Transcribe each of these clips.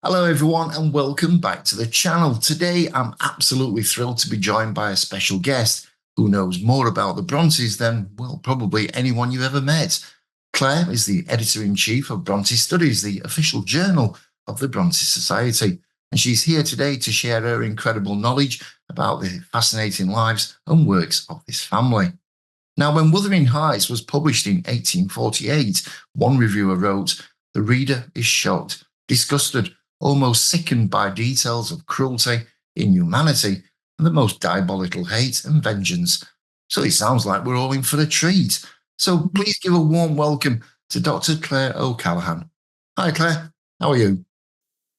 Hello, everyone, and welcome back to the channel. Today, I'm absolutely thrilled to be joined by a special guest who knows more about the Brontes than, well, probably anyone you've ever met. Claire is the editor-in-chief of Bronte Studies, the official journal of the Bronte Society, and she's here today to share her incredible knowledge about the fascinating lives and works of this family. Now, when Wuthering Heights was published in 1848, one reviewer wrote, "The reader is shocked, disgusted, almost sickened by details of cruelty, inhumanity, and the most diabolical hate and vengeance." So it sounds like we're all in for a treat. So please give a warm welcome to Dr. Claire O'Callaghan. Hi, Claire. How are you?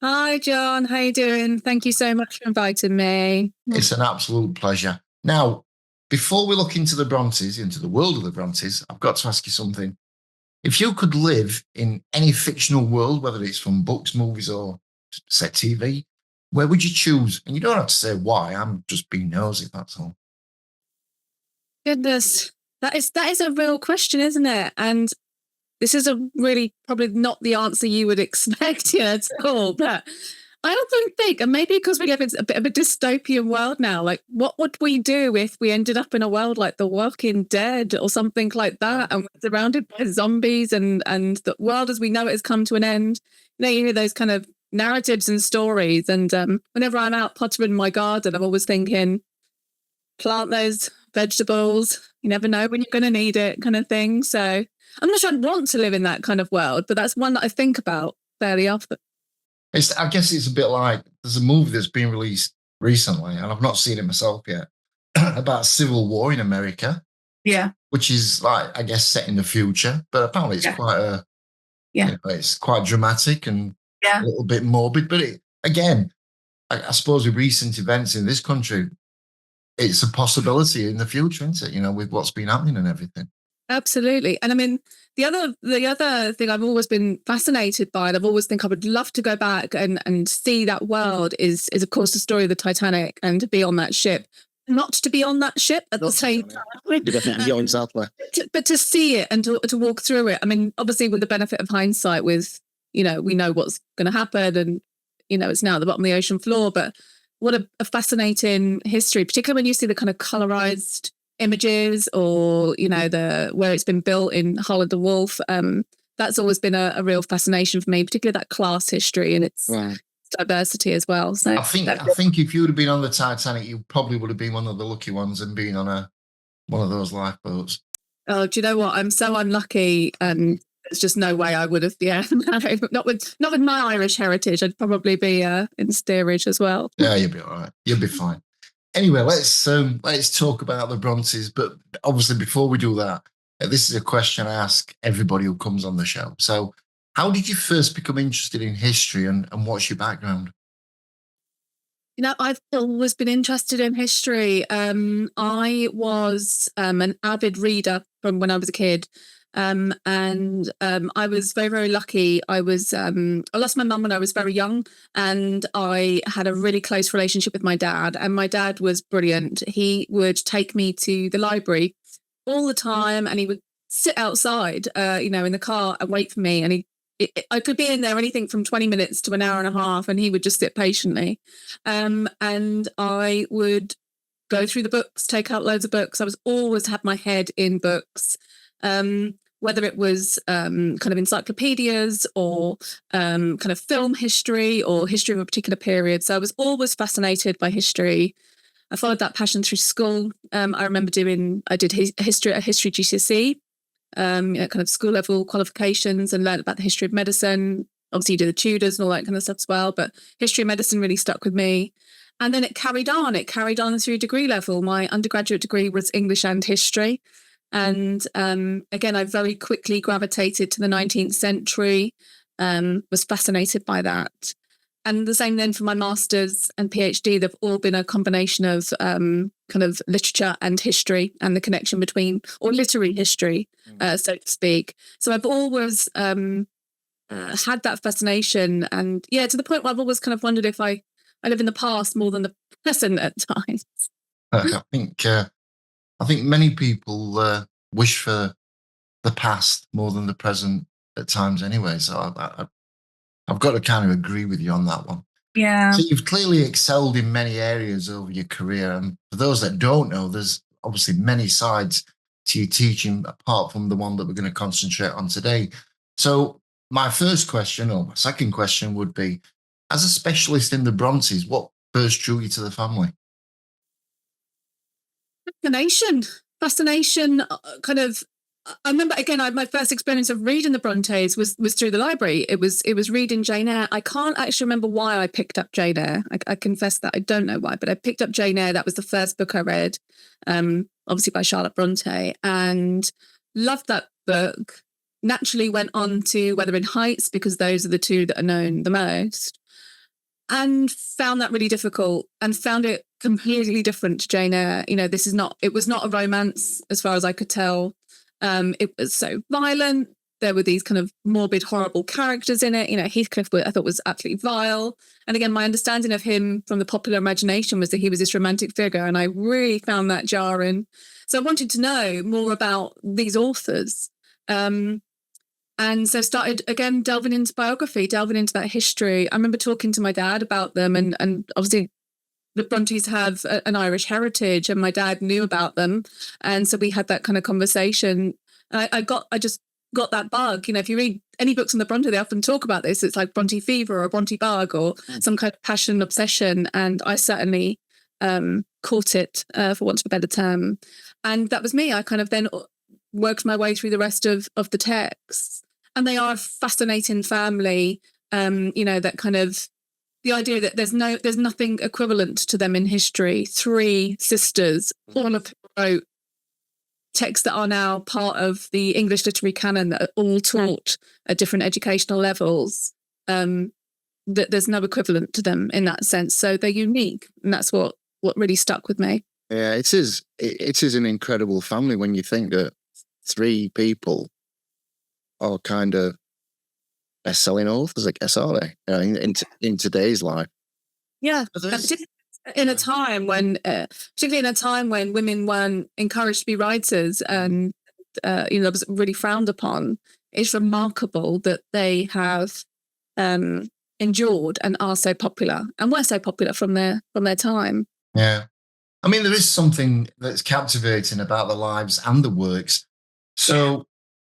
Hi, John. How you doing? Thank you so much for inviting me. It's an absolute pleasure. Now, before we look into the Brontes, into the world of the Brontes, I've got to ask you something. If you could live in any fictional world, whether it's from books, movies, or set TV, where would you choose? And you don't have to say why. I'm just being nosy, that's all. Goodness, that is a real question, isn't it? And this is a really probably not the answer you would expect at all. But I often think, and maybe because we live in a bit of a dystopian world now, like what would we do if we ended up in a world like The Walking Dead or something like that, and we're surrounded by zombies, and the world as we know it has come to an end? You hear those kind of narratives and stories, and whenever I'm out pottering in my garden, I'm always thinking, plant those vegetables. You never know when you're going to need it, kind of thing. So I'm not sure I'd want to live in that kind of world, but that's one that I think about fairly often. I guess it's a bit like there's a movie that's been released recently, and I've not seen it myself yet, about civil war in America. Yeah. Which is like, I guess, set in the future, but apparently it's quite it's quite dramatic and a little bit morbid. But I suppose with recent events in this country, it's a possibility in the future, isn't it? With what's been happening and everything. Absolutely. And I mean, the other thing I've always been fascinated by, and I've always think I would love to go back and see that world is of course the story of the Titanic, and to be on that ship. Not to be on that ship at the same time. But to see it and to walk through it. I mean, obviously with the benefit of hindsight, with, we know what's going to happen, and, it's now at the bottom of the ocean floor, but what a fascinating history, particularly when you see the kind of colorized images, or, where it's been built in Hull of the Wolf. That's always been a real fascination for me, particularly that class history and its diversity as well. So I think if you would have been on the Titanic, you probably would have been one of the lucky ones and been on one of those lifeboats. Oh, do you know what? I'm so unlucky. There's just no way I would have. Yeah, not with my Irish heritage. I'd probably be in steerage as well. Yeah, you'll be all right. You'll be fine. Anyway, let's talk about the Brontes. But obviously, before we do that, this is a question I ask everybody who comes on the show. So, how did you first become interested in history, and what's your background? I've always been interested in history. I was an avid reader from when I was a kid. And I was very, very lucky. I lost my mum when I was very young, and I had a really close relationship with my dad, and my dad was brilliant. He would take me to the library all the time, and he would sit outside, in the car and wait for me. And I could be in there anything from 20 minutes to an hour and a half, and he would just sit patiently. And I would go through the books, take out loads of books. I was always had my head in books. Whether it was kind of encyclopedias, or kind of film history, or history of a particular period. So I was always fascinated by history. I followed that passion through school. I remember I did history GCSE, kind of school level qualifications, and learned about the history of medicine. Obviously, you do the Tudors and all that kind of stuff as well, but history of medicine really stuck with me. And then it carried on. It carried on through degree level. My undergraduate degree was English and history. And again, I very quickly gravitated to the 19th century, was fascinated by that. And the same then for my master's and PhD, they've all been a combination of kind of literature and history, and the connection between, or literary history, so to speak. So I've always had that fascination, and to the point where I've always kind of wondered if I live in the past more than the present at times. I think many people wish for the past more than the present at times anyway. So I've got to kind of agree with you on that one. Yeah. So you've clearly excelled in many areas over your career. And for those that don't know, there's obviously many sides to your teaching apart from the one that we're going to concentrate on today. So my first question, or my second question, would be, as a specialist in the Brontes, what first drew you to the family? Fascination, kind of. I remember again, my first experience of reading the Brontes was through the library. It was reading Jane Eyre. I can't actually remember why I picked up Jane Eyre. I confess that I don't know why, but I picked up Jane Eyre. That was the first book I read, obviously by Charlotte Brontë, and loved that book. Naturally went on to Wuthering Heights because those are the two that are known the most, and found that really difficult and found it completely different to Jane Eyre. You know, it was not a romance as far as I could tell. It was so violent. There were these kind of morbid, horrible characters in it. You know, Heathcliff, I thought, was absolutely vile. And again, my understanding of him from the popular imagination was that he was this romantic figure, and I really found that jarring. So I wanted to know more about these authors. And so started, again, delving into biography, delving into that history. I remember talking to my dad about them, and obviously the Brontes have an Irish heritage, and my dad knew about them. And so we had that kind of conversation. I just got that bug. You know, if you read any books on the Bronte, they often talk about this. It's like Bronte fever or Bronte bug or some kind of passion, obsession. And I certainly caught it, for want of a better term. And that was me. I kind of then worked my way through the rest of the texts. And they are a fascinating family, you know, that kind of, the idea that there's nothing equivalent to them in history. Three sisters, all of who wrote texts that are now part of the English literary canon that are all taught at different educational levels. That there's no equivalent to them in that sense. So they're unique, and that's what really stuck with me. Yeah, it is an incredible family when you think that three people are kind of best-selling authors, I guess, are they? You know, in today's life. Yeah, particularly in a time when women weren't encouraged to be writers, and you know, it was really frowned upon. It's remarkable that they have endured and are so popular, and were so popular from their time. Yeah, I mean, there is something that's captivating about the lives and the works. So,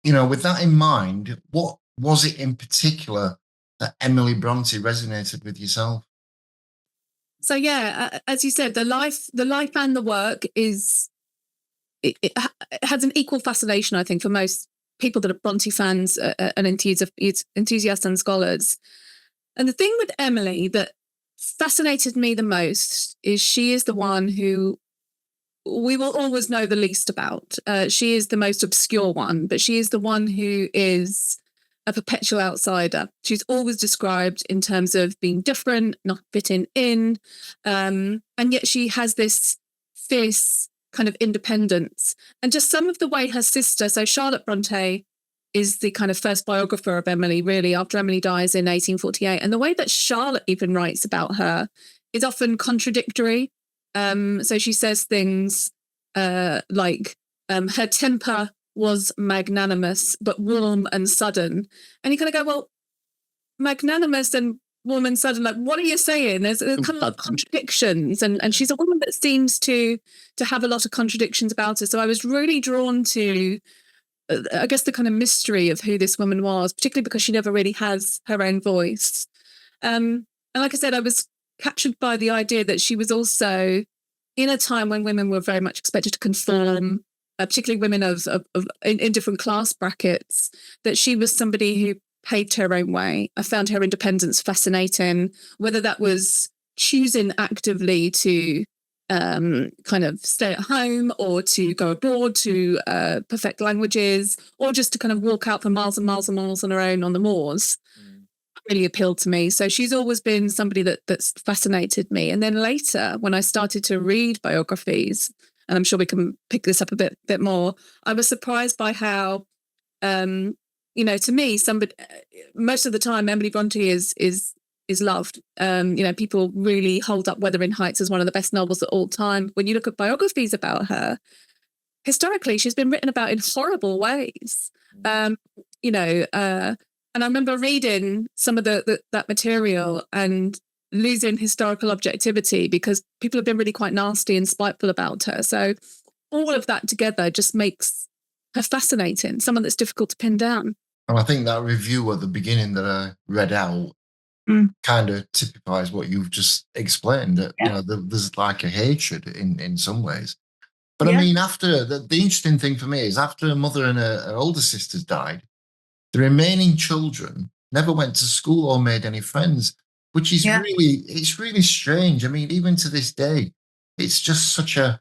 you know, with that in mind, what was it in particular that Emily Brontë resonated with yourself? So yeah, as you said, the life and the work it has an equal fascination, I think, for most people that are Brontë fans and enthusiasts and scholars. And the thing with Emily that fascinated me the most is she is the one who we will always know the least about. She is the most obscure one, but she is the one who is a perpetual outsider. She's always described in terms of being different, not fitting in, and yet she has this fierce kind of independence. And just some of the way her sister, so Charlotte Brontë, is the kind of first biographer of Emily, really, after Emily dies in 1848. And the way that Charlotte even writes about her is often contradictory. So she says things like her temper was magnanimous, but warm and sudden. And you kind of go, well, magnanimous and warm and sudden, like, what are you saying? There's kind of like contradictions. And she's a woman that seems to have a lot of contradictions about her. So I was really drawn to, I guess, the kind of mystery of who this woman was, particularly because she never really has her own voice. And like I said, I was captured by the idea that she was also in a time when women were very much expected to conform, particularly women in different class brackets, that she was somebody who paved her own way. I found her independence fascinating, whether that was choosing actively to kind of stay at home or to go abroad to perfect languages, or just to kind of walk out for miles and miles and miles on her own on the moors. Really appealed to me. So she's always been somebody that's fascinated me. And then later, when I started to read biographies, and I'm sure we can pick this up a bit more, I was surprised by how, you know, to me, most of the time, Emily Brontë is loved. You know, people really hold up Wuthering Heights as one of the best novels of all time. When you look at biographies about her, historically, she's been written about in horrible ways. You know, And I remember reading some of that material and losing historical objectivity because people have been really quite nasty and spiteful about her. So all of that together just makes her fascinating, someone that's difficult to pin down. And I think that review at the beginning that I read out kind of typifies what you've just explained, that there's like a hatred in some ways. But I mean, after the interesting thing for me is after her mother and her older sisters died, the remaining children never went to school or made any friends, which is really strange. I mean, even to this day, it's just such a,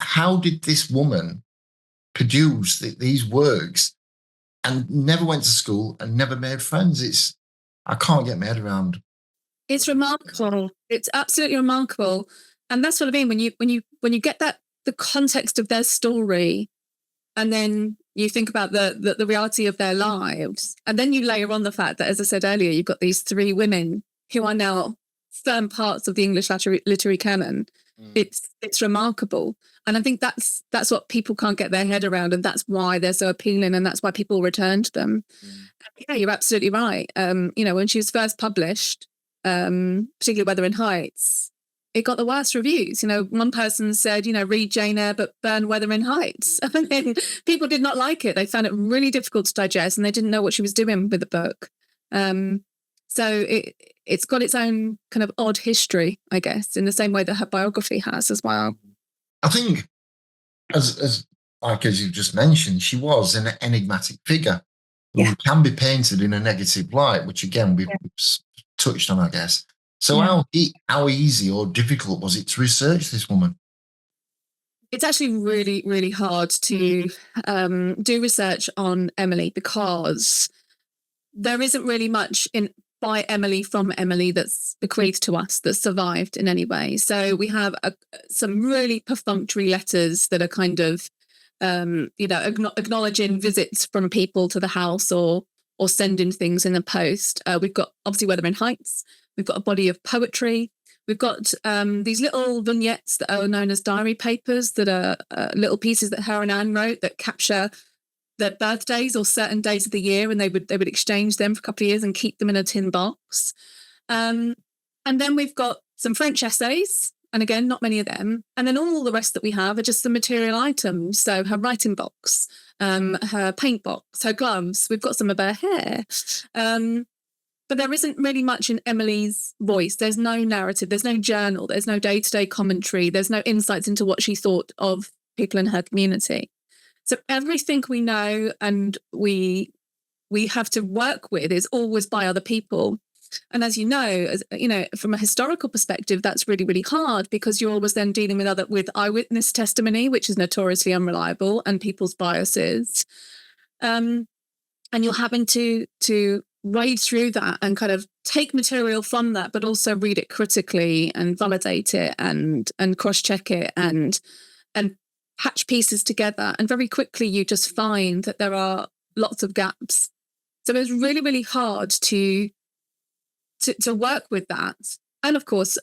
how did this woman produce these works and never went to school and never made friends? I can't get my head around. It's remarkable. It's absolutely remarkable. And that's what I mean. When you get the context of their story, and then you think about the reality of their lives, and then you layer on the fact that, as I said earlier, you've got these three women who are now firm parts of the English literary canon. It's remarkable. And I think that's what people can't get their head around, and that's why they're so appealing, and that's why people return to them. Yeah, you're absolutely right. When she was first published, particularly Wuthering Heights, it got the worst reviews. One person said, read Jane Eyre but burn Wuthering Heights. I mean, people did not like it. They found it really difficult to digest, and they didn't know what she was doing with the book. So it's got its own kind of odd history, I guess, in the same way that her biography has as well. I think, as you've just mentioned, she was an enigmatic figure who can be painted in a negative light, which again we've touched on, I guess. So how easy or difficult was it to research this woman? It's actually really, really hard to do research on Emily because there isn't really much by Emily from Emily that's bequeathed to us, that survived in any way. So we have some really perfunctory letters that are kind of, acknowledging visits from people to the house or sending things in the post. We've got obviously Wuthering Heights. We've got a body of poetry. We've got these little vignettes that are known as diary papers, that are little pieces that her and Anne wrote that capture their birthdays or certain days of the year, and they would exchange them for a couple of years and keep them in a tin box. And then we've got some French essays, and again, not many of them. And then all the rest that we have are just some material items. So her writing box, her paint box, her gloves. We've got some of her hair. But there isn't really much in Emily's voice. There's no narrative. There's no journal. There's no day-to-day commentary. There's no insights into what she thought of people in her community. So everything we know and we have to work with is always by other people. And as you know, from a historical perspective, that's really, really hard because you're always then dealing with eyewitness testimony, which is notoriously unreliable, and people's biases. And you're having to wade through that and kind of take material from that, but also read it critically and validate it and cross-check it and patch pieces together. And very quickly you just find that there are lots of gaps. So it's really, really hard to work with that. And of course,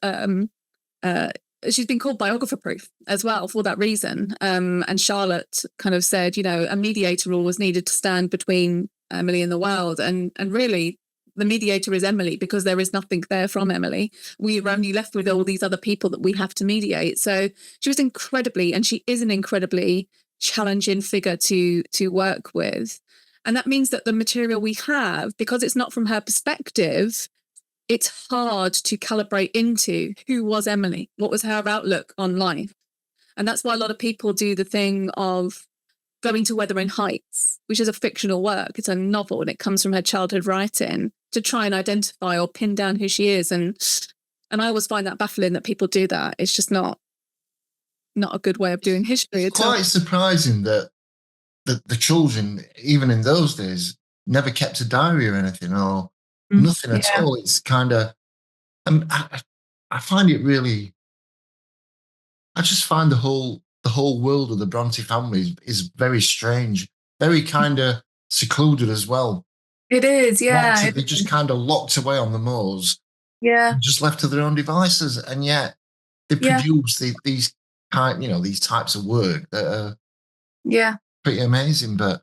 she's been called biographer proof as well for that reason. And Charlotte kind of said, a mediator rule was needed to stand between Emily and the world. And really, the mediator is Emily, because there is nothing there from Emily. We are only left with all these other people that we have to mediate. So she was and she is an incredibly challenging figure to work with. And that means that the material we have, because it's not from her perspective, it's hard to calibrate into who was Emily, what was her outlook on life. And that's why a lot of people do the thing of going to Wuthering Heights, which is a fictional work. It's a novel and it comes from her childhood writing, to try and identify or pin down who she is. And I always find that baffling that people do that. It's just not a good way of doing history. It's quite surprising that the children, even in those days, never kept a diary or anything, or nothing at all. It's kind of, I find it really, I just find the whole world of the Brontë family is very strange, very kind of secluded as well. It is, yeah. They're just kind of locked away on the moors, just left to their own devices, and yet they produce these types of work that are pretty amazing. But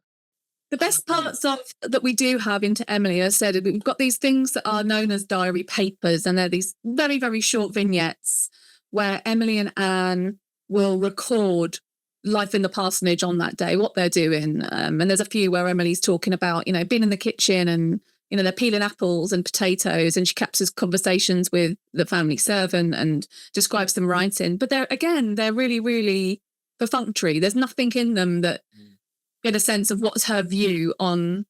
The best parts of that we do have into Emily, as I said, we've got these things that are known as diary papers, and they're these very, very short vignettes where Emily and Anne will record life in the parsonage on that day, what they're doing. And there's a few where Emily's talking about, being in the kitchen and, they're peeling apples and potatoes, and she captures conversations with the family servant and describes them writing. But they're really, really perfunctory. There's nothing in them that get a sense of what's her view on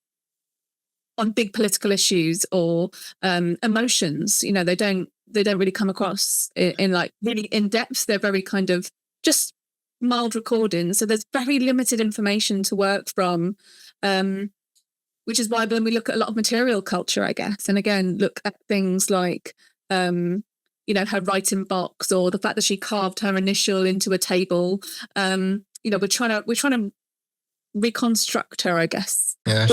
big political issues or emotions. They don't really come across in like really in depth. They're very kind of just mild recordings. So there's very limited information to work from, which is why when we look at a lot of material culture, I guess, and again, look at things like, her writing box or the fact that she carved her initial into a table. We're trying to reconstruct her, I guess. Yeah,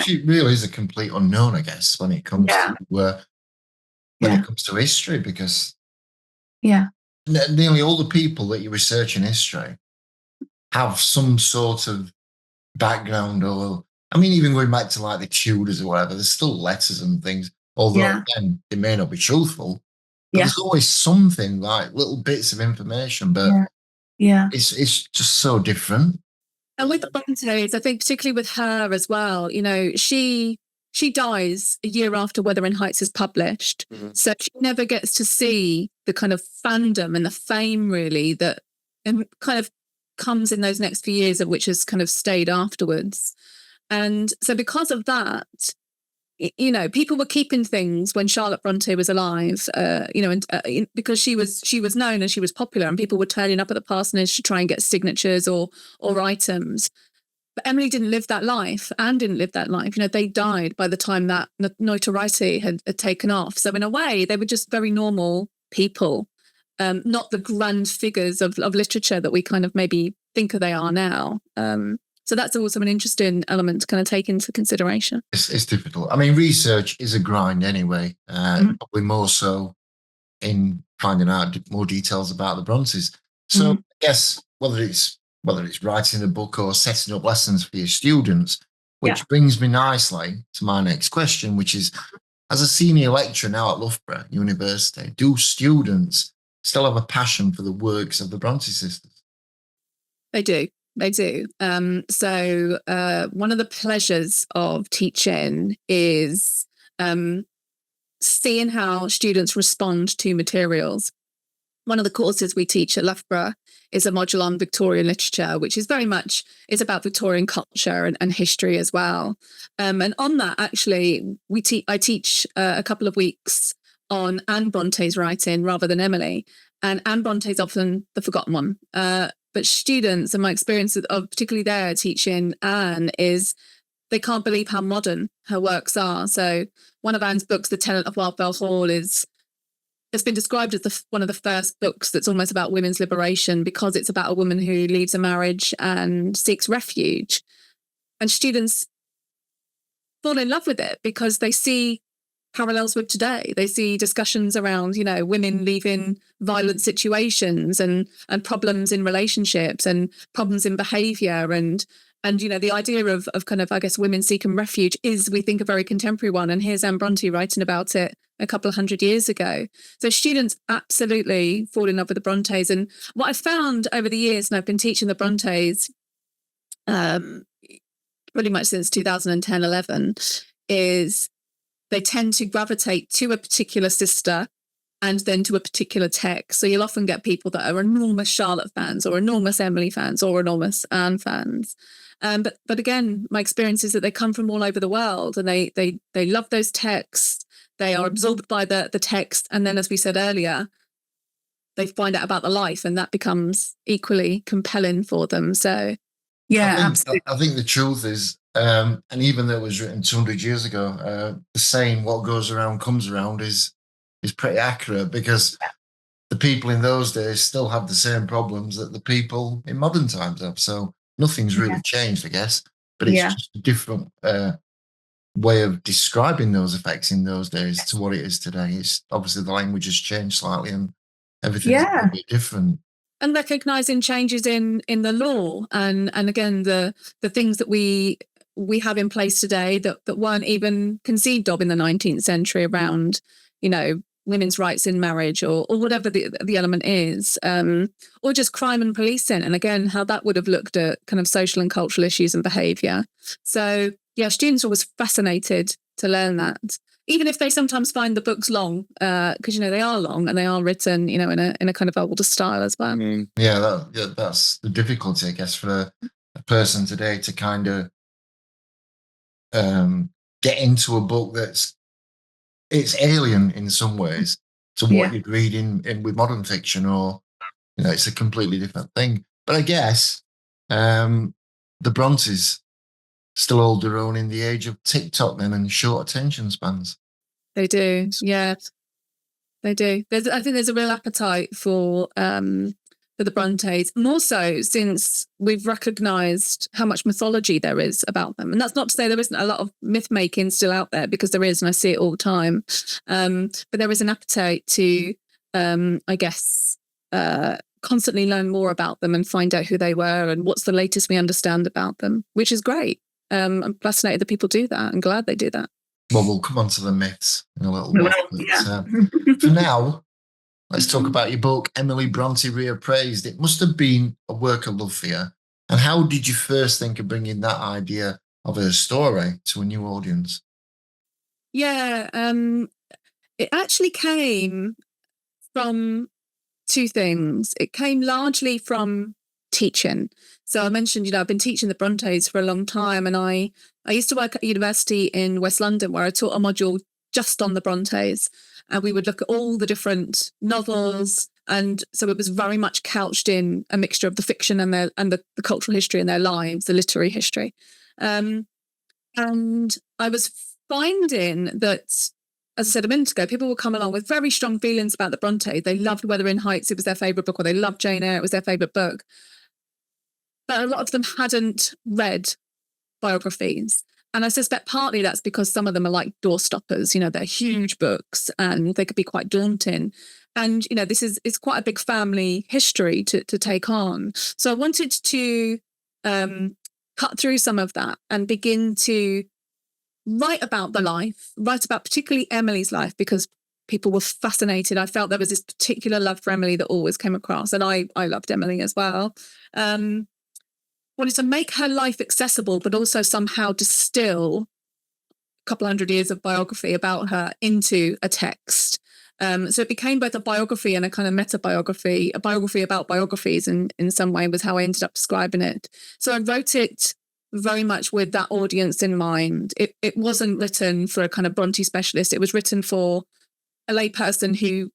she really is a complete unknown, I guess, when it comes to history, because nearly all the people that you research in history have some sort of background, or even going back to like the Tudors or whatever, there's still letters and things, although again, it may not be truthful, but there's always something, like little bits of information, but it's just so different. And with the Brontes, I think particularly with her as well, she dies a year after Wuthering Heights is published. Mm-hmm. So she never gets to see the kind of fandom and the fame really that kind of comes in those next few years, of which has kind of stayed afterwards. And so because of that, people were keeping things when Charlotte Bronte was alive, because she was known and she was popular, and people were turning up at the parsonage to try and get signatures or items. But Emily didn't live that life. Anne didn't live that life. They died by the time that notoriety had taken off. So in a way, they were just very normal people, not the grand figures of literature that we kind of maybe think they are now. So that's also an interesting element to kind of take into consideration. It's difficult. Research is a grind anyway, probably more so in finding out more details about the Brontes. So I guess whether it's writing a book or setting up lessons for your students, which brings me nicely to my next question, which is, as a senior lecturer now at Loughborough University, do students still have a passion for the works of the Bronte sisters? They do. So one of the pleasures of teaching is seeing how students respond to materials. One of the courses we teach at Loughborough is a module on Victorian literature, which is very much is about Victorian culture and history as well. And on that, actually, I teach a couple of weeks on Anne Bronte's writing rather than Emily. And Anne Bronte's often the forgotten one. But students, and my experience of particularly their teaching Anne, is they can't believe how modern her works are. So one of Anne's books, The Tenant of Wildfell Hall, it's been described as one of the first books that's almost about women's liberation, because it's about a woman who leaves a marriage and seeks refuge. And students fall in love with it because they see parallels with today. They see discussions around, women leaving violent situations and problems in relationships and problems in behaviour and the idea of kind of, I guess, women seeking refuge is, we think, a very contemporary one. And here's Anne Brontë writing about it a couple of hundred years ago. So students absolutely fall in love with the Brontes. And what I've found over the years, and I've been teaching the Brontes pretty much since 2010-11, is they tend to gravitate to a particular sister and then to a particular text. So you'll often get people that are enormous Charlotte fans or enormous Emily fans or enormous Anne fans. But again, my experience is that they come from all over the world, and they love those texts. They are absorbed by the text. And then, as we said earlier, they find out about the life, and that becomes equally compelling for them. So, absolutely. I think the truth is, and even though it was written 200 years ago, the saying "what goes around comes around" is pretty accurate, because the people in those days still have the same problems that the people in modern times have. So nothing's really changed, I guess, but it's just a different way of describing those effects in those days to what it is today. It's obviously the language has changed slightly and everything's a bit different. And recognising changes in the law and again the things that we we have in place today that weren't even conceived of in the 19th century around, women's rights in marriage or whatever the element is, or just crime and policing. And again, how that would have looked at kind of social and cultural issues and behaviour. So yeah, students are always fascinated to learn that, even if they sometimes find the books long, because, they are long and they are written, in a kind of older style as well. Yeah, that's the difficulty, I guess, for a person today to kind of get into a book it's alien in some ways to what you'd read in with modern fiction, or it's a completely different thing. But I guess the Brontes still hold their own in the age of TikTok then and short attention spans. They do, yeah, they do. I think there's a real appetite for the Brontes, more so since we've recognised how much mythology there is about them. And that's not to say there isn't a lot of myth making still out there, because there is, and I see it all the time. But there is an appetite to, I guess, constantly learn more about them and find out who they were and what's the latest we understand about them, which is great. I'm fascinated that people do that. I'm glad they do that. Well, we'll come on to the myths in a little bit. But, for now, let's talk about your book, Emily Brontë Reappraised. It must have been a work of love for you. And how did you first think of bringing that idea of her story to a new audience? Yeah, it actually came from two things. It came largely from teaching. So I mentioned, I've been teaching the Brontes for a long time, and I used to work at a university in West London where I taught a module just on the Brontes, and we would look at all the different novels, and so it was very much couched in a mixture of the fiction and the cultural history in their lives, the literary history, and I was finding that, as I said a minute ago, people would come along with very strong feelings about the Bronte. They loved Wuthering Heights, it was their favourite book, or they loved Jane Eyre, it was their favourite book. But a lot of them hadn't read biographies. And I suspect partly that's because some of them are like doorstoppers, they're huge books and they could be quite daunting. And, it's quite a big family history to take on. So I wanted to cut through some of that and begin to write about the life, write about particularly Emily's life, because people were fascinated. I felt there was this particular love for Emily that always came across, and I loved Emily as well. Wanted to make her life accessible, but also somehow distill a couple hundred years of biography about her into a text. So it became both a biography and a kind of meta-biography, a biography about biographies in some way was how I ended up describing it. So I wrote it very much with that audience in mind. It wasn't written for a kind of Bronte specialist. It was written for a layperson who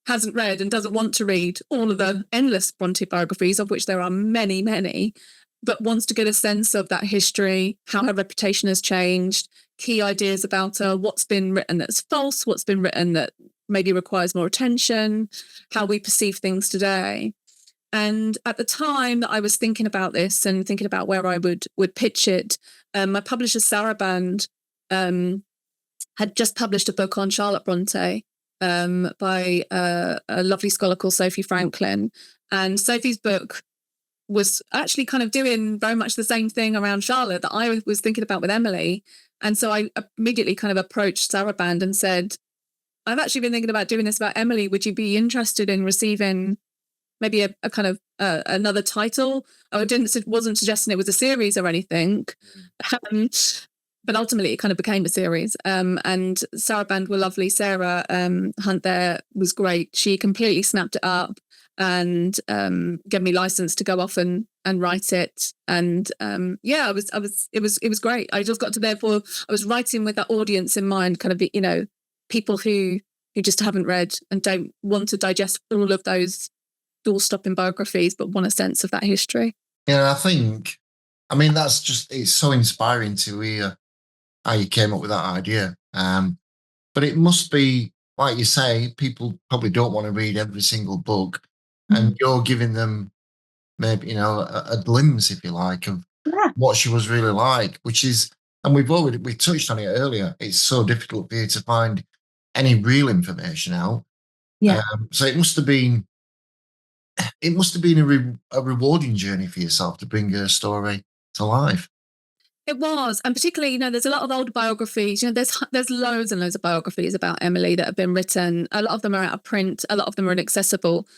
hasn't read and doesn't want to read all of the endless Bronte biographies, of which there are many, many, but wants to get a sense of that history, how her reputation has changed, key ideas about her, what's been written that's false, what's been written that maybe requires more attention, how we perceive things today. And at the time that I was thinking about this and thinking about where I would pitch it, my publisher, Saraband, had just published a book on Charlotte Brontë by a lovely scholar called Sophie Franklin. And Sophie's book was actually kind of doing very much the same thing around Charlotte that I was thinking about with Emily. And so I immediately kind of approached Saraband and said, I've actually been thinking about doing this about Emily. Would you be interested in receiving maybe a kind of another title? I wasn't suggesting it was a series or anything. But ultimately, it kind of became a series. And Saraband were lovely. Sarah Hunt there was great. She completely snapped it up and gave me license to go off and write it. And it was great. I just got to therefore I was writing with that audience in mind, kind of people who just haven't read and don't want to digest all of those door-stopping biographies, but want a sense of that history. Yeah, it's so inspiring to hear how you came up with that idea. But it must be, like you say, people probably don't want to read every single book, and you're giving them maybe, a glimpse, if you like, of what she was really like, which is, and we touched on it earlier, it's so difficult for you to find any real information out. Yeah. So it must have been a rewarding journey for yourself to bring her story to life. It was, and particularly, there's a lot of old biographies. There's loads and loads of biographies about Emily that have been written. A lot of them are out of print. A lot of them are inaccessible,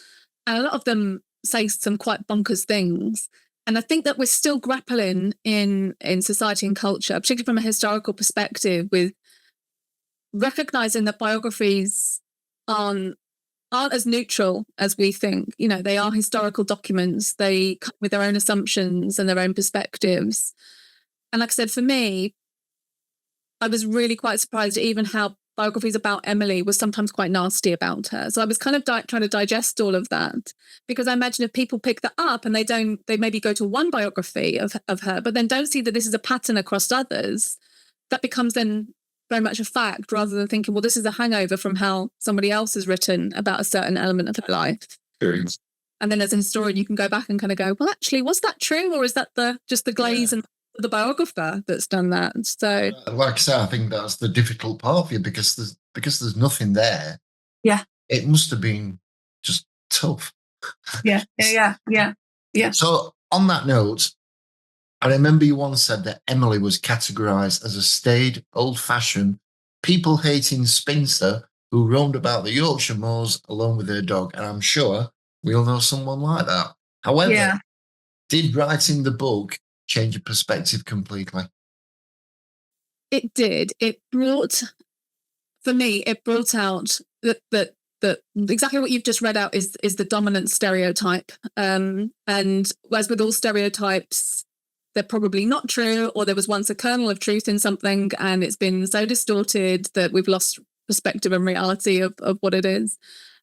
and a lot of them say some quite bonkers things. And I think that we're still grappling in society and culture, particularly from a historical perspective, with recognizing that biographies aren't as neutral as we think. They are historical documents. They come with their own assumptions and their own perspectives. And like I said, for me, I was really quite surprised at even how biographies about Emily was sometimes quite nasty about her. So I was kind of trying to digest all of that, because I imagine if people pick that up and they maybe go to one biography of her, but then don't see that this is a pattern across others, that becomes then very much a fact, rather than thinking, well, this is a hangover from how somebody else has written about a certain element of her life. Experience. And then as a historian, you can go back and kind of go, well, actually, was that true? Or is that just the glaze and the biographer that's done that? So, like I say, I think that's the difficult part for you, because there's nothing there. Yeah. It must have been just tough. Yeah. So on that note, I remember you once said that Emily was categorized as a staid, old-fashioned, people-hating spinster who roamed about the Yorkshire moors alone with her dog. And I'm sure we all know someone like that. However, did writing the book change your perspective completely? It did. It brought out that exactly what you've just read out is the dominant stereotype. And as with all stereotypes, they're probably not true, or there was once a kernel of truth in something and it's been so distorted that we've lost perspective and reality of what it is.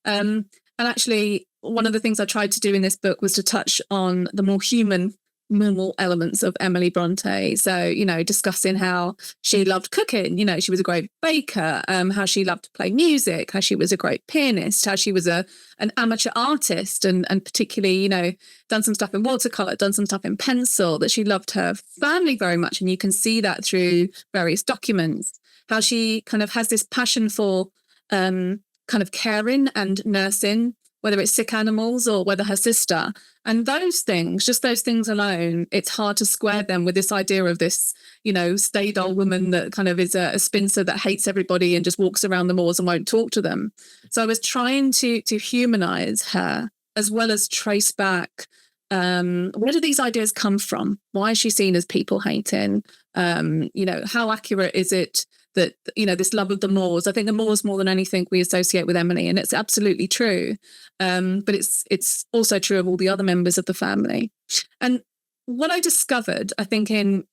And actually, one of the things I tried to do in this book was to touch on the more human, normal elements of Emily Brontë. So, discussing how she loved cooking, she was a great baker, how she loved to play music, how she was a great pianist, how she was an amateur artist, and particularly, done some stuff in watercolor, done some stuff in pencil, that she loved her family very much. And you can see that through various documents, how she kind of has this passion for kind of caring and nursing, whether it's sick animals or whether her sister. And those things, just those things alone, it's hard to square them with this idea of this, staid old woman that kind of is a spinster that hates everybody and just walks around the moors and won't talk to them. So I was trying to humanize her, as well as trace back, where do these ideas come from? Why is she seen as people hating? How accurate is it that, this love of the moors? I think the moors, more than anything, we associate with Emily, and it's absolutely true. But it's also true of all the other members of the family. And what I discovered, I think, in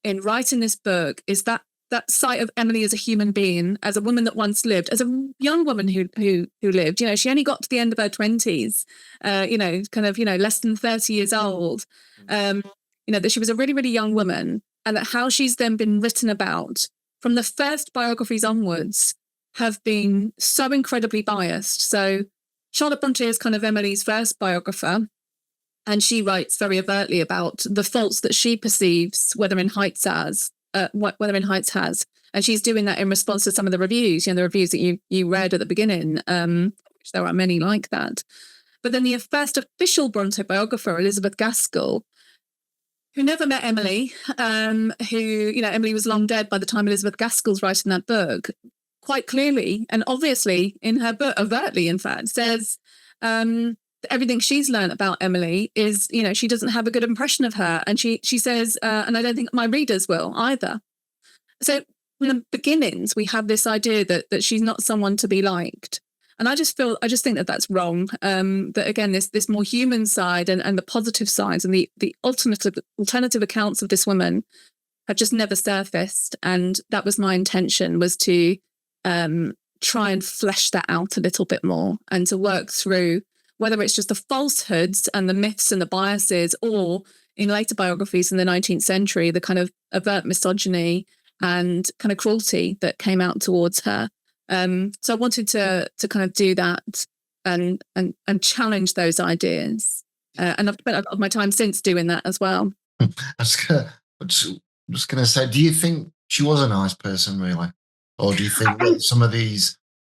writing this book, is that sight of Emily as a human being, as a woman that once lived, as a young woman who lived. She only got to the end of her 20s, less than 30 years old. That she was a really, really young woman, and that how she's then been written about from the first biographies onwards have been so incredibly biased. So Charlotte Brontë is kind of Emily's first biographer, and she writes very overtly about the faults that she perceives Wuthering Heights has. And she's doing that in response to some of the reviews, the reviews that you read at the beginning, which there are many like that. But then the first official Brontë biographer, Elizabeth Gaskell, who never met Emily, Emily was long dead by the time Elizabeth Gaskell's writing that book, quite clearly and obviously in her book, overtly in fact, says everything she's learned about Emily is, she doesn't have a good impression of her. And she says, and I don't think my readers will either. So from the beginnings, we have this idea that she's not someone to be liked. And I just think that that's wrong. That again, this more human side and the positive sides and the alternative accounts of this woman have just never surfaced. And that was my intention, was to try and flesh that out a little bit more, and to work through whether it's just the falsehoods and the myths and the biases, or in later biographies in the 19th century, the kind of overt misogyny and kind of cruelty that came out towards her. So I wanted to kind of do that and challenge those ideas. And I've spent a lot of my time since doing that as well. I was just going to say, do you think she was a nice person, really? Or do you think that some of these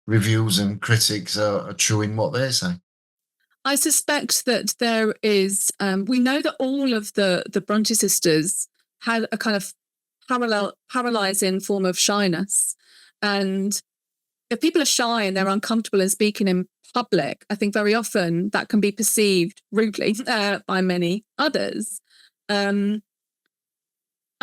reviews and critics are true in what they say? I suspect that there is, we know that all of the Brontë sisters had a kind of paralyzing form of shyness. And if people are shy and they're uncomfortable in speaking in public, I think very often that can be perceived rudely by many others. I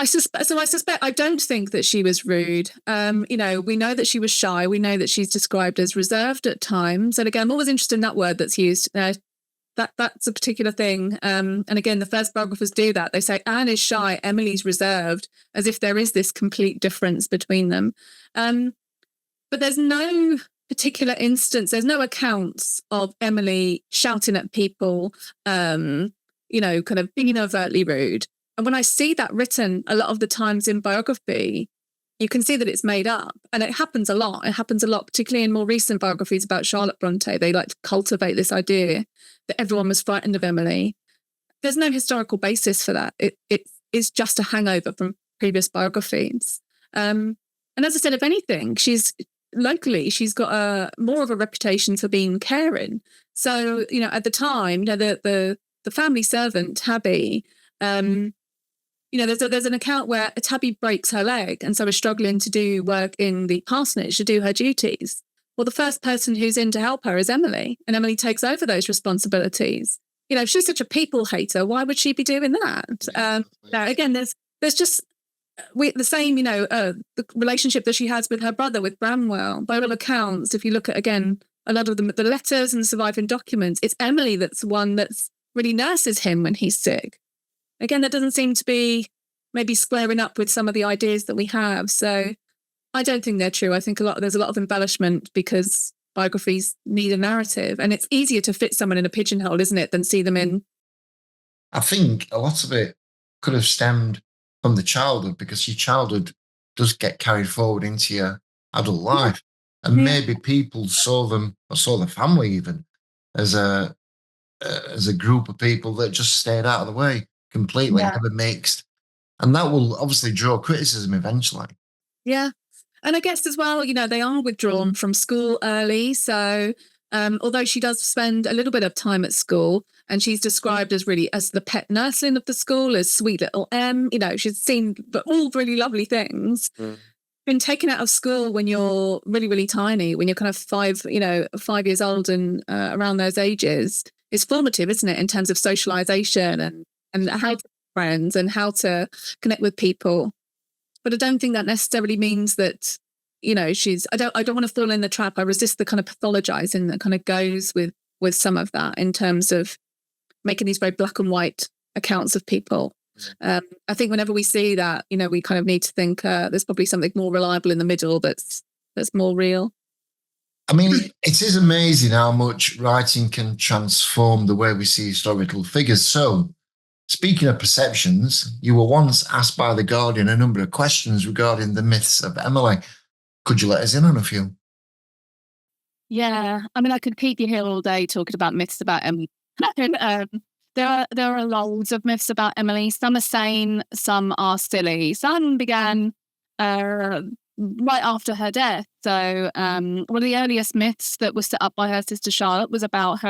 suspect. I don't think that she was rude. We know that she was shy. We know that she's described as reserved at times. And again, I'm always interested in that word that's used. That's a particular thing. And again, the first biographers do that. They say Anne is shy, Emily's reserved, as if there is this complete difference between them. But there's no particular instance. There's no accounts of Emily shouting at people, kind of being overtly rude. And when I see that written a lot of the times in biography, you can see that it's made up. And it happens a lot. It happens a lot, particularly in more recent biographies about Charlotte Brontë. They like to cultivate this idea that everyone was frightened of Emily. There's no historical basis for that. It is just a hangover from previous biographies. And as I said, if anything, she's got more of a reputation for being caring. So, at the time, the family servant, Tabby, there's an account where Tabby breaks her leg and so is struggling to do work in the parsonage, to do her duties. Well, the first person who's in to help her is Emily, and Emily takes over those responsibilities. If she's such a people hater, why would she be doing that? Now, again, there's just the same, the relationship that she has with her brother, with Bramwell. By all accounts, if you look at, again, a lot of the letters and surviving documents, it's Emily that's the one that's really nurses him when he's sick. Again, that doesn't seem to be maybe squaring up with some of the ideas that we have. So I don't think they're true. I think there's a lot of embellishment because biographies need a narrative, and it's easier to fit someone in a pigeonhole, isn't it, than see them in. I think a lot of it could have stemmed from the childhood, because your childhood does get carried forward into your adult life. And maybe people saw them, or saw the family even, as a group of people that just stayed out of the way completely, never mixed. And that will obviously draw criticism eventually. Yeah. And I guess as well, they are withdrawn from school early. So although she does spend a little bit of time at school, and she's described as the pet nursling of the school, as sweet little Em, she's seen all really lovely things. Been taken out of school when you're really, really tiny, when you're kind of 5 years old and around those ages, is formative, isn't it, in terms of socialization and how to make friends and how to connect with people. But I don't think that necessarily means that, I don't want to fall in the trap. I resist the kind of pathologizing that kind of goes with some of that in terms of making these very black and white accounts of people. I think whenever we see that, we kind of need to think there's probably something more reliable in the middle that's more real. I mean, it is amazing how much writing can transform the way we see historical figures. So, speaking of perceptions, you were once asked by The Guardian a number of questions regarding the myths of Emily. Could you let us in on a few? Yeah, I mean, I could keep you here all day talking about myths about Emily. There are loads of myths about Emily. Some are sane, some are silly. Some began right after her death. So one of the earliest myths that was set up by her sister Charlotte was about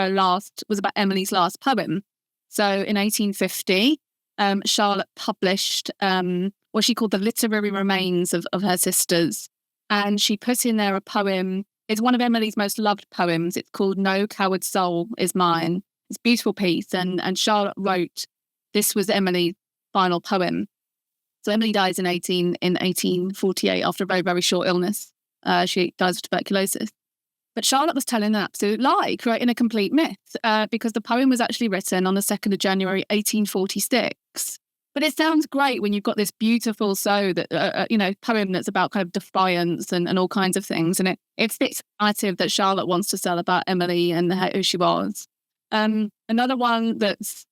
Emily's last poem. So in 1850, Charlotte published what she called the literary remains of her sisters. And she put in there a poem. It's one of Emily's most loved poems. It's called No Coward Soul Is Mine. It's a beautiful piece. And Charlotte wrote, this was Emily's final poem. So Emily dies in 1848 after a very, very short illness. She dies of tuberculosis. But Charlotte was telling an absolute lie, creating a complete myth, because the poem was actually written on the 2nd of January, 1846. But it sounds great when you've got this beautiful poem that's about kind of defiance and all kinds of things. And it fits the narrative that Charlotte wants to sell about Emily and who she was. Another one that's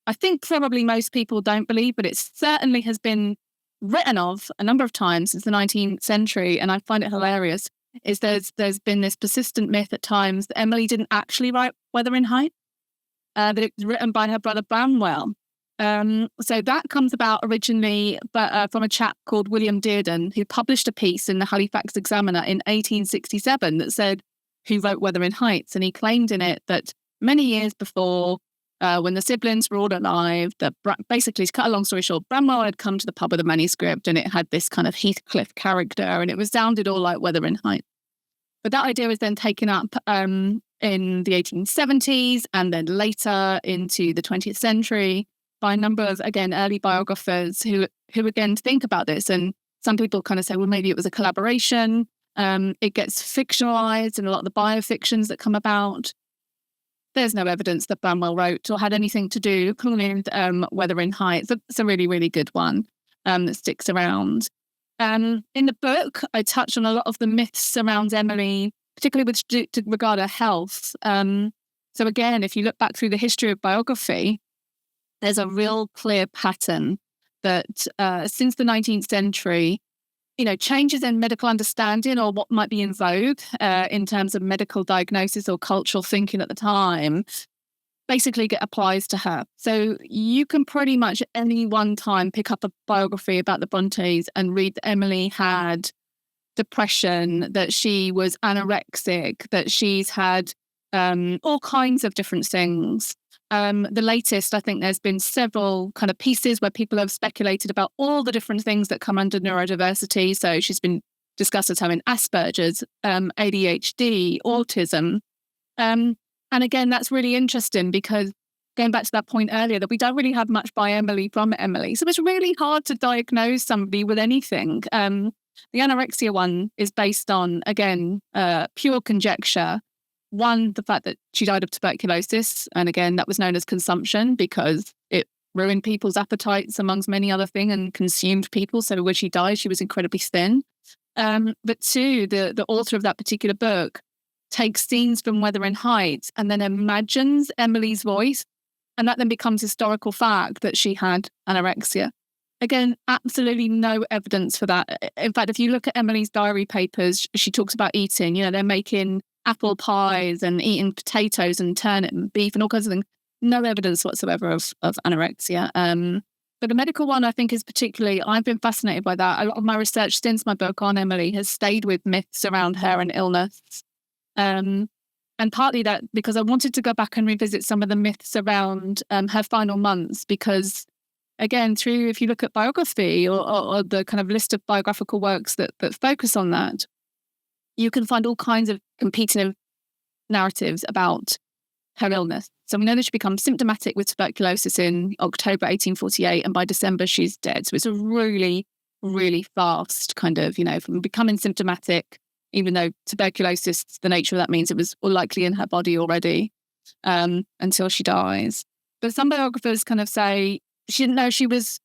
I think probably most people don't believe, but it certainly has been written of a number of times since the 19th century, and I find it hilarious, is there's been this persistent myth at times that Emily didn't actually write Wuthering Heights, that it was written by her brother Bramwell. So that comes about originally from a chap called William Dearden, who published a piece in the Halifax Examiner in 1867 that said, who wrote Wuthering Heights? And he claimed in it that many years before when the siblings were all alive, basically, to cut a long story short, Branwell had come to the pub with a manuscript and it had this kind of Heathcliff character and it was sounded all like Wuthering Heights. But that idea was then taken up in the 1870s and then later into the 20th century by a number of, again, early biographers who again think about this. And some people kind of say, well, maybe it was a collaboration. It gets fictionalized in a lot of the biofictions that come about. There's no evidence that Branwell wrote or had anything to do with Wuthering Heights. It's a really, really good one that sticks around. In the book, I touch on a lot of the myths around Emily, particularly with regard to health. So again, if you look back through the history of biography, there's a real clear pattern that since the 19th century, changes in medical understanding or what might be in vogue in terms of medical diagnosis or cultural thinking at the time basically applies to her. So you can pretty much at any one time pick up a biography about the Brontes and read that Emily had depression, that she was anorexic, that she's had all kinds of different things. The latest, I think there's been several kind of pieces where people have speculated about all the different things that come under neurodiversity. So she's been discussed as having Asperger's, ADHD, autism. And again, that's really interesting because going back to that point earlier, that we don't really have much by Emily from Emily. So it's really hard to diagnose somebody with anything. The anorexia one is based on, again, pure conjecture. One, the fact that she died of tuberculosis. And again, that was known as consumption because it ruined people's appetites amongst many other things and consumed people. So when she died, she was incredibly thin. But two, the author of that particular book takes scenes from Wuthering Heights and then imagines Emily's voice. And that then becomes historical fact that she had anorexia. Again, absolutely no evidence for that. In fact, if you look at Emily's diary papers, she talks about eating, they're making apple pies and eating potatoes and turnip and beef and all kinds of things. No evidence whatsoever of anorexia. But the medical one, I think, is particularly, I've been fascinated by that. A lot of my research since my book on Emily has stayed with myths around her and illness. And partly that because I wanted to go back and revisit some of the myths around her final months, because again, if you look at biography or the kind of list of biographical works that focus on that, you can find all kinds of competing narratives about her illness. So we know that she becomes symptomatic with tuberculosis in October 1848, and by December she's dead. So it's a really, really fast kind of, from becoming symptomatic, even though tuberculosis, the nature of that means it was likely in her body already, until she dies. But some biographers kind of say she didn't know she was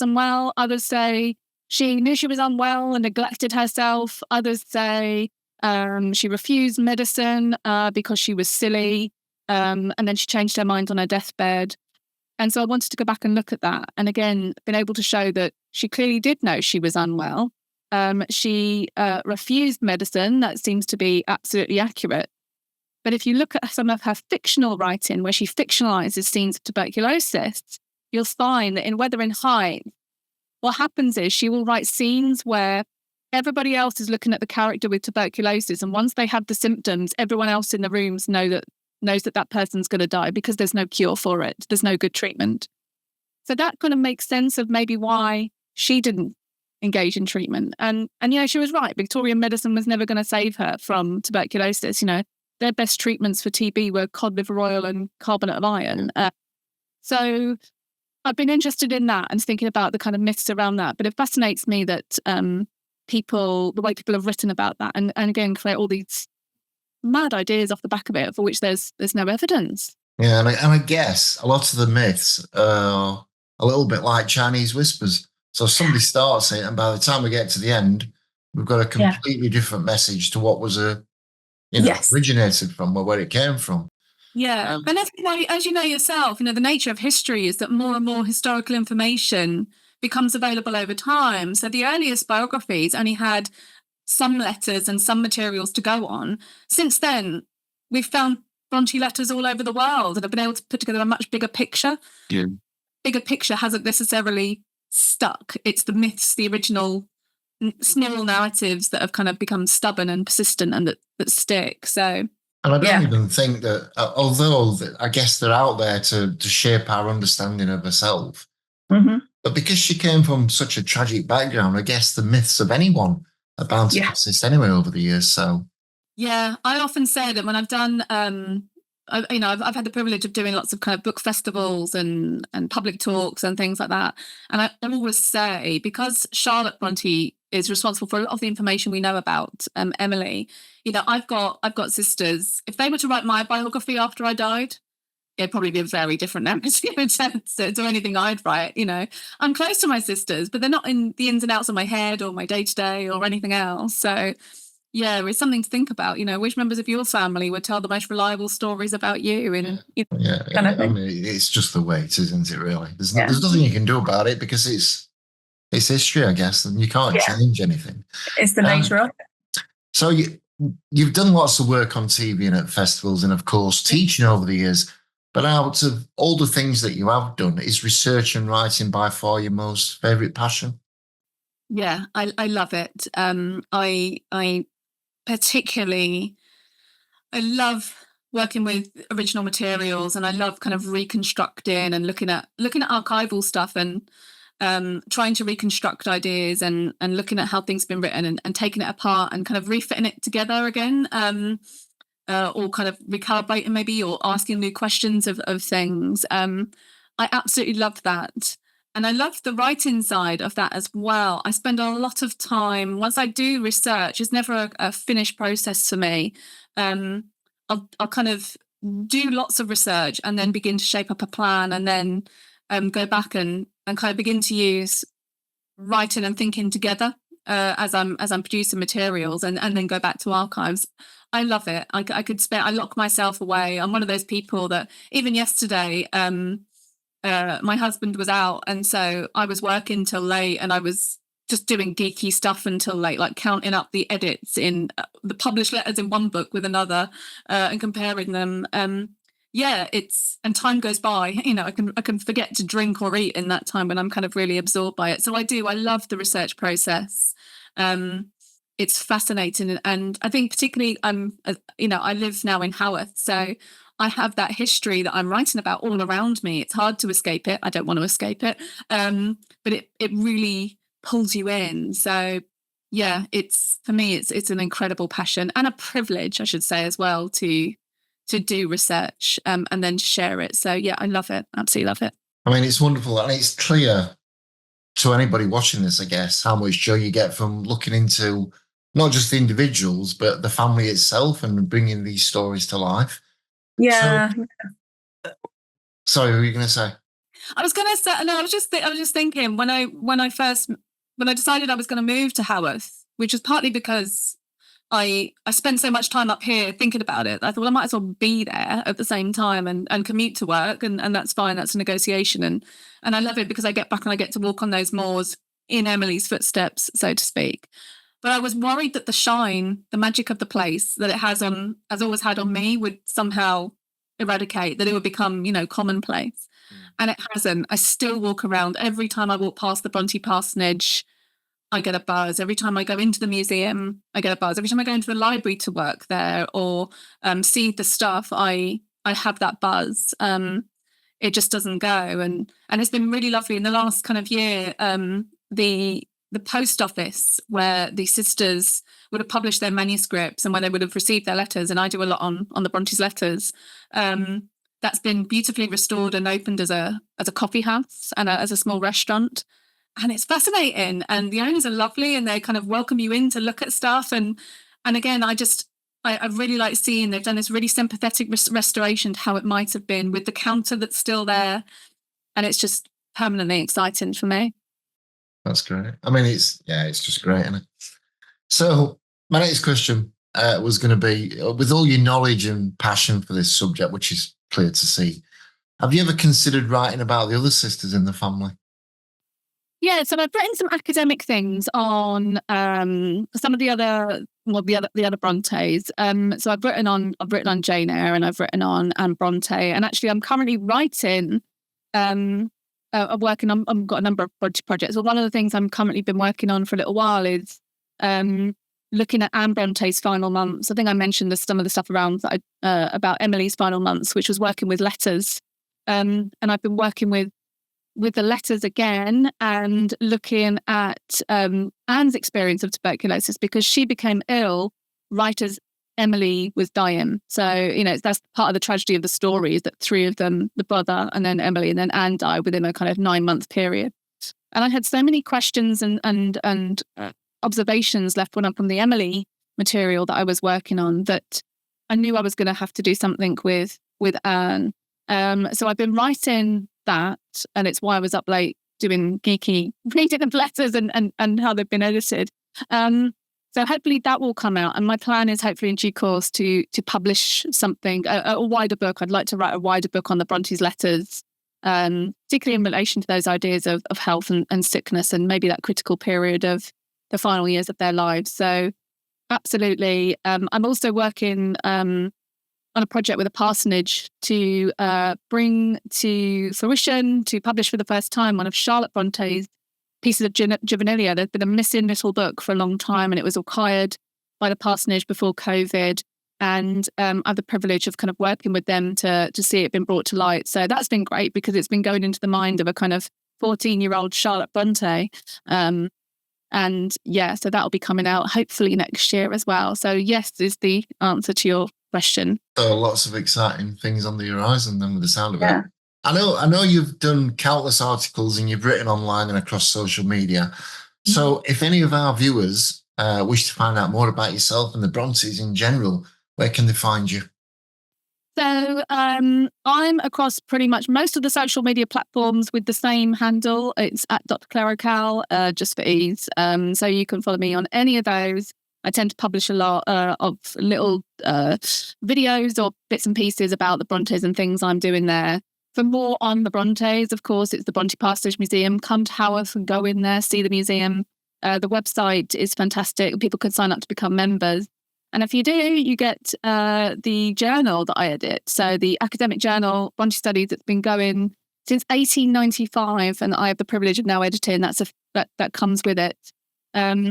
unwell. Others say she knew she was unwell and neglected herself. Others say she refused medicine because she was silly, and then she changed her mind on her deathbed. And so I wanted to go back and look at that. And again, been able to show that she clearly did know she was unwell. She refused medicine. That seems to be absolutely accurate. But if you look at some of her fictional writing, where she fictionalizes scenes of tuberculosis, you'll find that in Wuthering Heights, what happens is she will write scenes where everybody else is looking at the character with tuberculosis, and once they have the symptoms, everyone else in the rooms knows that person's going to die because there's no cure for it. There's no good treatment. So that kind of makes sense of maybe why she didn't engage in treatment. And she was right. Victorian medicine was never going to save her from tuberculosis. Their best treatments for TB were cod liver oil and carbonate of iron. So I've been interested in that and thinking about the kind of myths around that. But it fascinates me that the way people have written about that and again, create all these mad ideas off the back of it for which there's no evidence. Yeah, and I guess a lot of the myths are a little bit like Chinese whispers. So somebody starts it, and by the time we get to the end, we've got a completely different message to what was originated from or where it came from. Yeah, and as you know yourself, the nature of history is that more and more historical information becomes available over time. So the earliest biographies only had some letters and some materials to go on. Since then, we've found Brontë letters all over the world and have been able to put together a much bigger picture. Yeah. Bigger picture hasn't necessarily stuck. It's the myths, the original small narratives that have kind of become stubborn and persistent and that stick. So And I don't even think that, although I guess they're out there to shape our understanding of herself, but because she came from such a tragic background, I guess the myths of anyone are bound to persist anyway over the years. So, yeah, I often say that when I've done, I've had the privilege of doing lots of kind of book festivals and public talks and things like that. And I always say, because Charlotte Brontë is responsible for a lot of the information we know about Emily, I've got sisters. If they were to write my biography after I died, it'd probably be a very different narrative to anything I'd write. I'm close to my sisters, but they're not in the ins and outs of my head or my day-to-day or anything else. So yeah, it's something to think about. Which members of your family would tell the most reliable stories about you? And I mean, it's just the way it is, isn't it? Really, there's nothing you can do about it because it's history, I guess, and you can't change anything. It's the nature of it. So you've done lots of work on TV and at festivals, and of course teaching over the years. But out of all the things that you have done, is research and writing by far your most favourite passion? Yeah, I love it. I particularly, I love working with original materials, and I love kind of reconstructing and looking at archival stuff and trying to reconstruct ideas and looking at how things have been written and taking it apart and kind of refitting it together again. Or kind of recalibrating maybe, or asking new questions of things. I absolutely love that. And I love the writing side of that as well. I spend a lot of time, once I do research, it's never a finished process for me. I'll kind of do lots of research and then begin to shape up a plan, and then go back and kind of begin to use writing and thinking together as I'm producing materials, and then go back to archives. I love it. I lock myself away. I'm one of those people that even yesterday, my husband was out, and so I was working till late, and I was just doing geeky stuff until late, like counting up the edits in the published letters in one book with another, and comparing them. And time goes by. I can forget to drink or eat in that time when I'm kind of really absorbed by it. So I love the research process. It's fascinating, and I think particularly I live now in Haworth, so I have that history that I'm writing about all around me. It's hard to escape it. I don't want to escape it, but it really pulls you in. So yeah, for me it's an incredible passion and a privilege, I should say, as well, to do research and then to share it. So yeah, I love it. Absolutely love it. I mean, it's wonderful, and it's clear to anybody watching this, I guess, how much joy you get from looking into not just the individuals, but the family itself and bringing these stories to life. Yeah. Sorry, what were you going to say? I was going to say, no, I was just thinking when I decided I was going to move to Haworth, which was partly because I spent so much time up here thinking about it. I thought, well, I might as well be there at the same time and commute to work, and that's fine. That's a negotiation, and I love it because I get back and I get to walk on those moors in Emily's footsteps, so to speak. But I was worried that the shine, the magic of the place that it has always had on me, would somehow eradicate, that it would become, commonplace. And it hasn't. I still walk around. Every time I walk past the Brontë parsonage, I get a buzz. Every time I go into the museum, I get a buzz. Every time I go into the library to work there or see the stuff, I have that buzz. It just doesn't go. And it's been really lovely in the last kind of year. The post office, where the sisters would have published their manuscripts and where they would have received their letters, and I do a lot on the Brontes' letters, that's been beautifully restored and opened as a coffee house and as a small restaurant. And it's fascinating, and the owners are lovely, and they kind of welcome you in to look at stuff. And again, I really like seeing they've done this really sympathetic restoration to how it might have been, with the counter that's still there, and it's just permanently exciting for me. That's great. I mean, it's just great, isn't it? So my next question was going to be, with all your knowledge and passion for this subject, which is clear to see, have you ever considered writing about the other sisters in the family? Yeah, so I've written some academic things on some of the other Brontes. So I've written on Jane Eyre, and I've written on Anne Brontë, and actually I'm currently writing. I'm working on. I've got a number of projects. Well, one of the things I'm currently been working on for a little while is looking at Anne Bronte's final months. I think I mentioned some of the stuff around about Emily's final months, which was working with letters. And I've been working with the letters again and looking at Anne's experience of tuberculosis, because she became ill right as Emily was dying. So, that's part of the tragedy of the story, is that three of them, the brother and then Emily and then Anne, died within a kind of 9-month period. And I had so many questions and observations left when I'm from the Emily material that I was working on, that I knew I was going to have to do something with Anne. So I've been writing that, and it's why I was up late doing geeky reading of letters and how they've been edited. So hopefully that will come out, and my plan is hopefully in due course to publish something, a wider book. I'd like to write a wider book on the Bronte's letters, particularly in relation to those ideas of health and sickness, and maybe that critical period of the final years of their lives. So absolutely. I'm also working on a project with a parsonage to bring to fruition, to publish for the first time, one of Charlotte Bronte's pieces of juvenilia. There's been a missing little book for a long time, and it was acquired by the parsonage before COVID. And I have the privilege of kind of working with them to see it being brought to light. So that's been great, because it's been going into the mind of a kind of 14-year-old Charlotte Brontë. And yeah, so that'll be coming out hopefully next year as well. So yes, is the answer to your question. So lots of exciting things on the horizon then, with the sound of it. I know you've done countless articles and you've written online and across social media. So if any of our viewers wish to find out more about yourself and the Brontes in general, where can they find you? So I'm across pretty much most of the social media platforms with the same handle. It's at Dr. Claire O'Cal, just for ease. So you can follow me on any of those. I tend to publish a lot of little videos or bits and pieces about the Brontes and things I'm doing there. For more on the Brontes, of course, it's the Bronte Parsonage Museum. Come to Haworth and go in there, see the museum. The website is fantastic. People can sign up to become members. And if you do, you get the journal that I edit. So the academic journal, Bronte Studies, that's been going since 1895, and I have the privilege of now editing. That comes with it.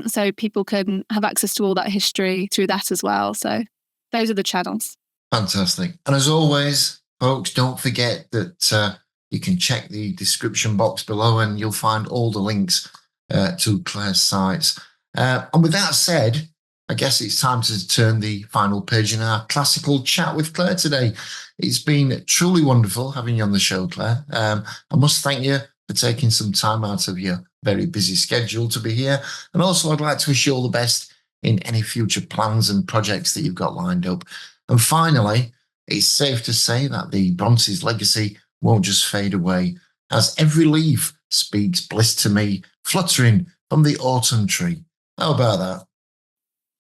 So people can have access to all that history through that as well. So those are the channels. Fantastic. And as always, folks, don't forget that you can check the description box below and you'll find all the links to Claire's sites. And with that said, I guess it's time to turn the final page in our classical chat with Claire today. It's been truly wonderful having you on the show, Claire. I must thank you for taking some time out of your very busy schedule to be here. And also, I'd like to wish you all the best in any future plans and projects that you've got lined up. And finally, it's safe to say that the Brontes' legacy won't just fade away, as every leaf speaks bliss to me, fluttering from the autumn tree. How about that?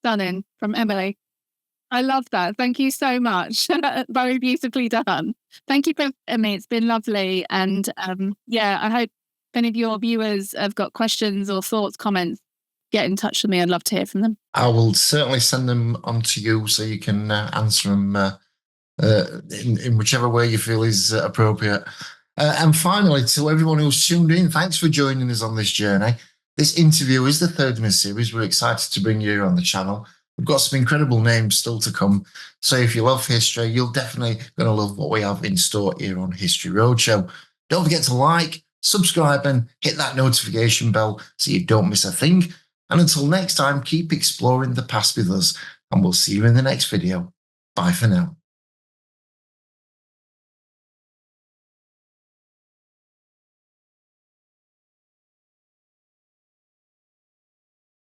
Stunning, from Emily. I love that. Thank you so much. Very beautifully done. Thank you for me. It's been lovely. And I hope if any of your viewers have got questions or thoughts, comments, get in touch with me. I'd love to hear from them. I will certainly send them on to you so you can answer them in whichever way you feel is appropriate. And finally, to everyone who's tuned in, thanks for joining us on this journey. This interview is the third in a series. We're excited to bring you here on the channel. We've got some incredible names still to come. So if you love history, you're definitely going to love what we have in store here on History Roadshow. Don't forget to like, subscribe, and hit that notification bell so you don't miss a thing. And until next time, keep exploring the past with us, and we'll see you in the next video. Bye for now.